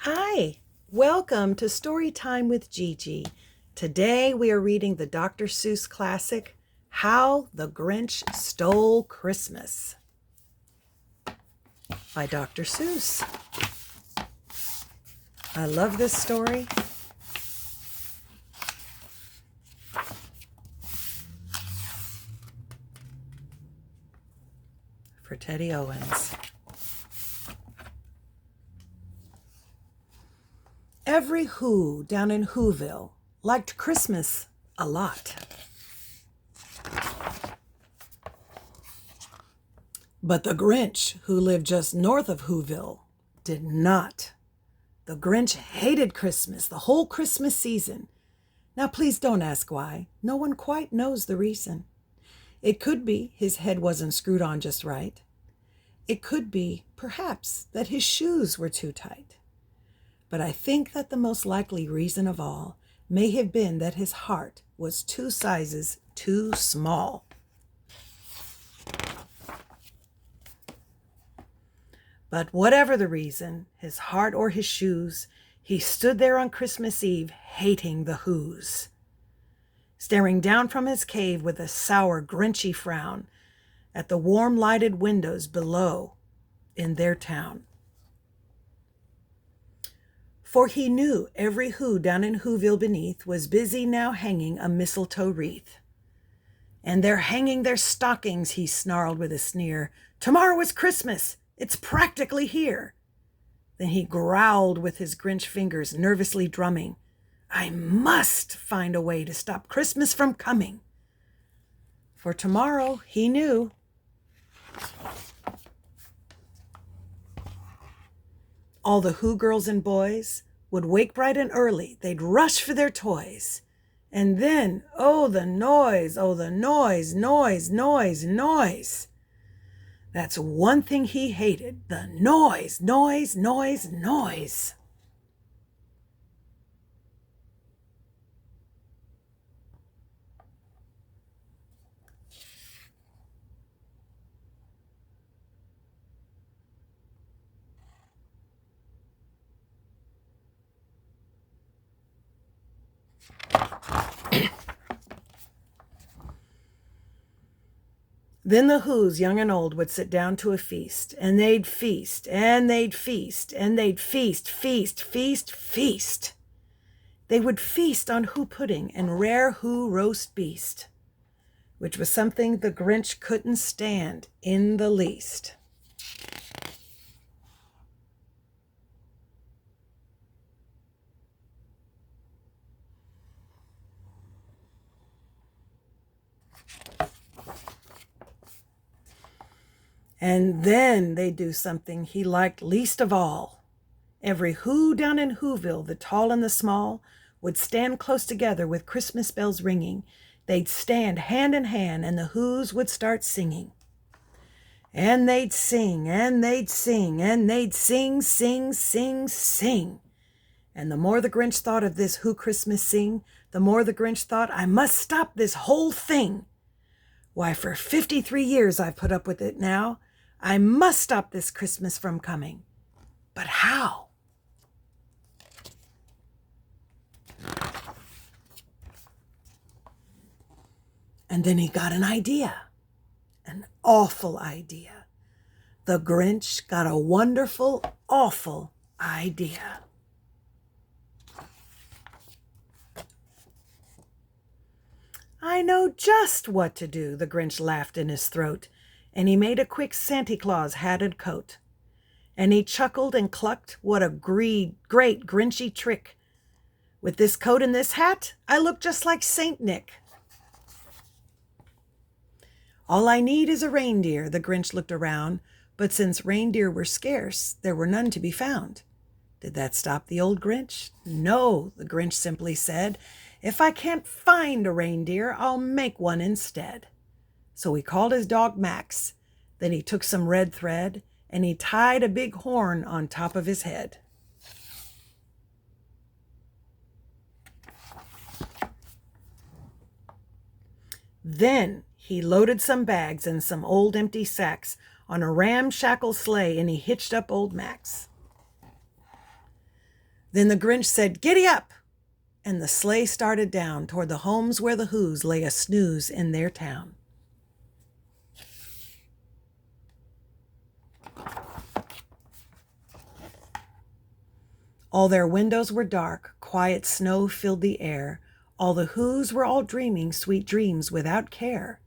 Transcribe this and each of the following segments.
Hi, welcome to Story Time with Gigi. Today we are reading the Dr. Seuss classic, How the Grinch Stole Christmas by Dr. Seuss. I love this story. For Teddy Owens. Every Who down in Whoville liked Christmas a lot. But the Grinch, who lived just north of Whoville, did not. The Grinch hated Christmas, the whole Christmas season. Now please don't ask why. No one quite knows the reason. It could be his head wasn't screwed on just right. It could be, perhaps, that his shoes were too tight. But I think that the most likely reason of all may have been that his heart was 2 sizes too small. But whatever the reason, his heart or his shoes, he stood there on Christmas Eve hating the Whos, staring down from his cave with a sour, grinchy frown at the warm lighted windows below in their town. For he knew every Who down in Whoville beneath was busy now hanging a mistletoe wreath. And they're hanging their stockings, he snarled with a sneer. Tomorrow is Christmas. It's practically here. Then he growled with his Grinch fingers nervously drumming. I must find a way to stop Christmas from coming. For tomorrow, he knew, all the Who girls and boys would wake bright and early. They'd rush for their toys. And then, oh, the noise, noise, noise, noise. That's one thing he hated, the noise, noise, noise, noise. Then the Whos, young and old, would sit down to a feast, and they'd feast, and they'd feast, and they'd feast, feast, feast, feast. They would feast on Who pudding and rare Who roast beast, which was something the Grinch couldn't stand in the least. And then they'd do something he liked least of all. Every Who down in Whoville, the tall and the small, would stand close together with Christmas bells ringing. They'd stand hand in hand, and the Whos would start singing. And they'd sing, and they'd sing, and they'd sing, sing, sing, sing. And the more the Grinch thought of this Who Christmas sing, the more the Grinch thought, I must stop this whole thing. Why, for 53 years I've put up with it now. I must stop this Christmas from coming. But how? And then he got an idea, an awful idea. The Grinch got a wonderful, awful idea. I know just what to do, the Grinch laughed in his throat, and he made a quick Santa Claus hatted coat. And he chuckled and clucked, what a great Grinchy trick. With this coat and this hat, I look just like Saint Nick. All I need is a reindeer, the Grinch looked around, but since reindeer were scarce, there were none to be found. Did that stop the old Grinch? No, the Grinch simply said. If I can't find a reindeer, I'll make one instead. So he called his dog Max. Then he took some red thread, and he tied a big horn on top of his head. Then he loaded some bags and some old empty sacks on a ramshackle sleigh, and he hitched up old Max. Then the Grinch said, "Giddy up!" And the sleigh started down toward the homes where the Whos lay a snooze in their town. All their windows were dark, quiet snow filled the air. All the Whos were all dreaming sweet dreams without care.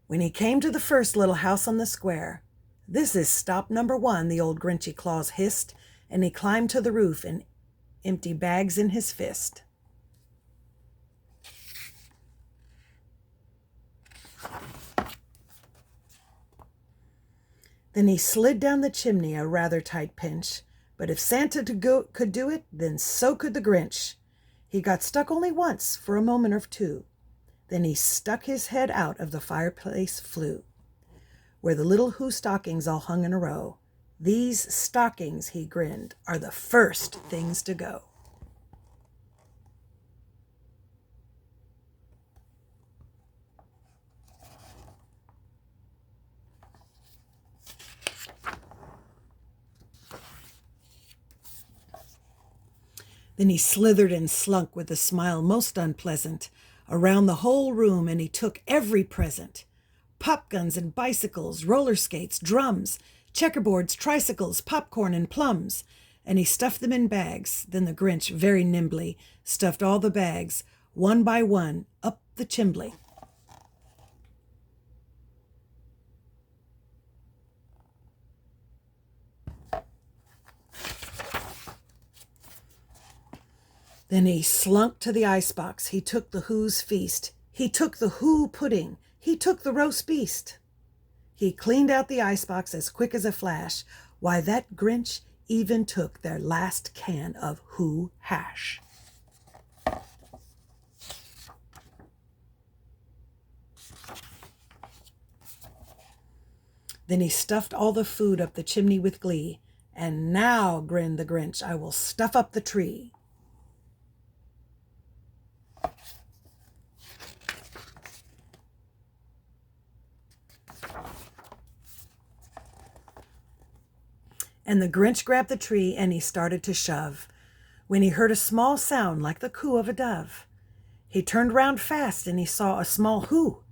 When he came to the first little house on the square, "This is stop number 1, the old Grinchy Claus hissed, and he climbed to the roof and empty bags in his fist. Then he slid down the chimney, a rather tight pinch. But if Santa could do it, then so could the Grinch. He got stuck only once, for a moment or two. Then he stuck his head out of the fireplace flue, where the little Who stockings all hung in a row. "These stockings," he grinned, "are the first things to go." Then he slithered and slunk with a smile most unpleasant around the whole room, and he took every present: pop guns and bicycles, roller skates, drums, checkerboards, tricycles, popcorn, and plums, and he stuffed them in bags. Then the Grinch, very nimbly, stuffed all the bags, one by one, up the chimbley. Then he slunk to the icebox. He took the Who's feast. He took the Who pudding. He took the roast beast. He cleaned out the icebox as quick as a flash. Why, that Grinch even took their last can of Who hash. Then he stuffed all the food up the chimney with glee. "And now," grinned the Grinch, "I will stuff up the tree." And the Grinch grabbed the tree and he started to shove, when he heard a small sound like the coo of a dove. He turned round fast and he saw a small Who,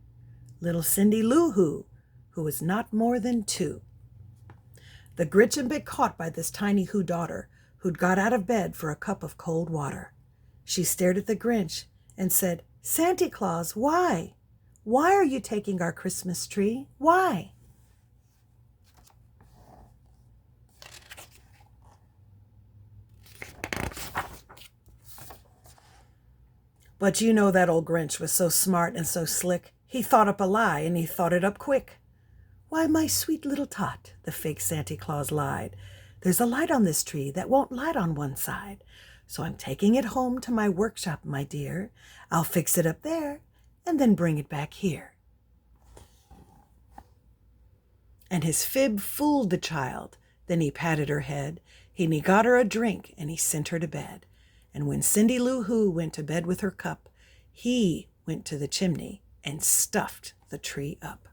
little Cindy Lou who was not more than 2. The Grinch had been caught by this tiny Who daughter, who'd got out of bed for a cup of cold water. She stared at the Grinch and said, "Santa Claus, why? Why are you taking our Christmas tree? Why?" But you know that old Grinch was so smart and so slick, he thought up a lie, and he thought it up quick. "Why, my sweet little tot," the fake Santa Claus lied, "there's a light on this tree that won't light on one side. So I'm taking it home to my workshop, my dear. I'll fix it up there and then bring it back here." And his fib fooled the child. Then he patted her head, and he got her a drink, and he sent her to bed. And when Cindy Lou Who went to bed with her cup, he went to the chimney and stuffed the tree up.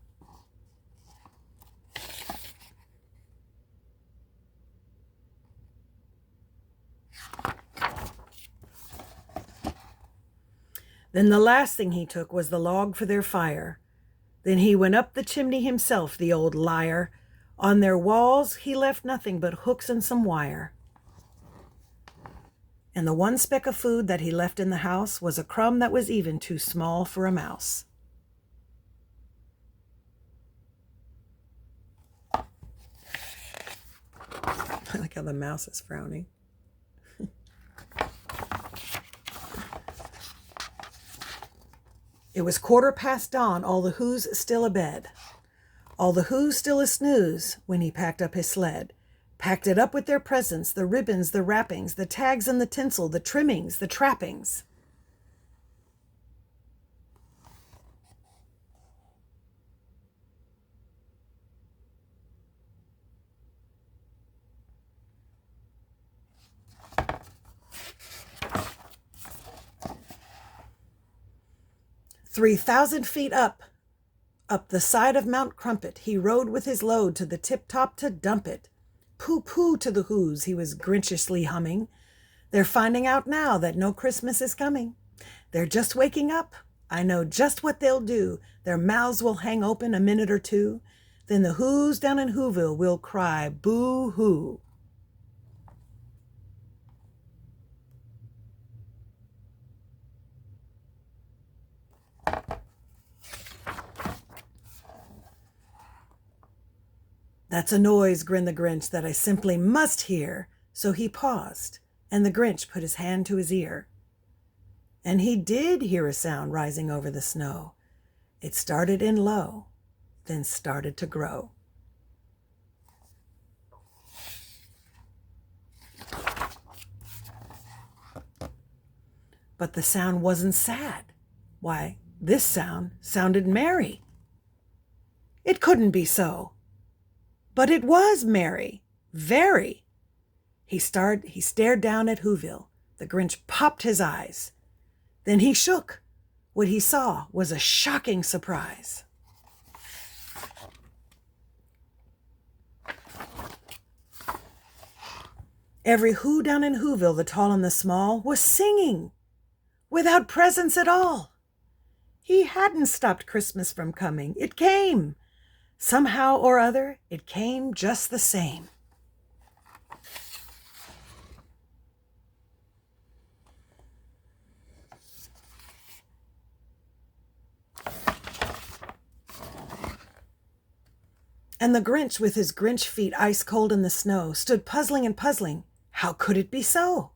Then the last thing he took was the log for their fire. Then he went up the chimney himself, the old liar. On their walls he left nothing but hooks and some wire. And the one speck of food that he left in the house was a crumb that was even too small for a mouse. I like how the mouse is frowning. It was 1/4 past dawn, all the Who's still abed. All the Who's still a-snooze when he packed up his sled. Packed it up with their presents, the ribbons, the wrappings, the tags and the tinsel, the trimmings, the trappings. "3,000 feet up the side of Mount Crumpet, he rode with his load to the tip-top to dump it. Pooh-pooh to the Who's, he was grinchishly humming. They're finding out now that no Christmas is coming. They're just waking up. I know just what they'll do. Their mouths will hang open a minute or two. Then the Who's down in Whoville will cry boo-hoo. That's a noise, grinned the Grinch, that I simply must hear. So he paused, and the Grinch put his hand to his ear. And he did hear a sound rising over the snow. It started in low, then started to grow. But the sound wasn't sad. Why, this sound sounded merry. It couldn't be so. But it was merry, very. He stared down at Whoville. The Grinch popped his eyes. Then he shook. What he saw was a shocking surprise. Every Who down in Whoville, the tall and the small, was singing without presents at all. He hadn't stopped Christmas from coming. It came. Somehow or other, it came just the same. And the Grinch, with his Grinch feet ice cold in the snow, stood puzzling and puzzling. How could it be so?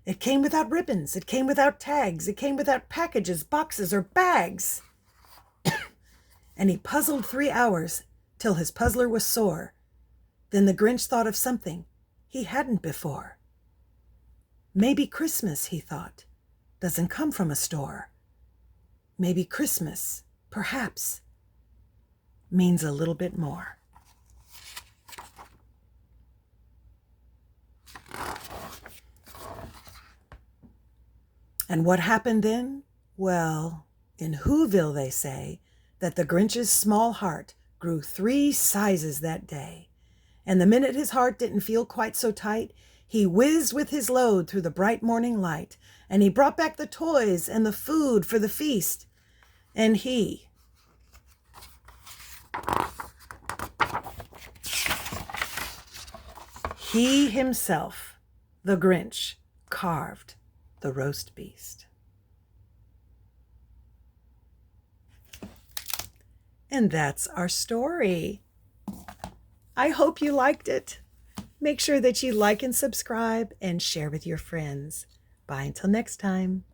It came without ribbons. It came without tags. It came without packages, boxes, or bags. And he puzzled 3 hours till his puzzler was sore. Then the Grinch thought of something he hadn't before. Maybe Christmas, he thought, doesn't come from a store. Maybe Christmas, perhaps, means a little bit more. And what happened then? Well, in Whoville they say that the Grinch's small heart grew 3 sizes that day. And the minute his heart didn't feel quite so tight, he whizzed with his load through the bright morning light, and he brought back the toys and the food for the feast. And he himself, the Grinch, carved the roast beast. And that's our story. I hope you liked it. Make sure that you like and subscribe and share with your friends. Bye until next time.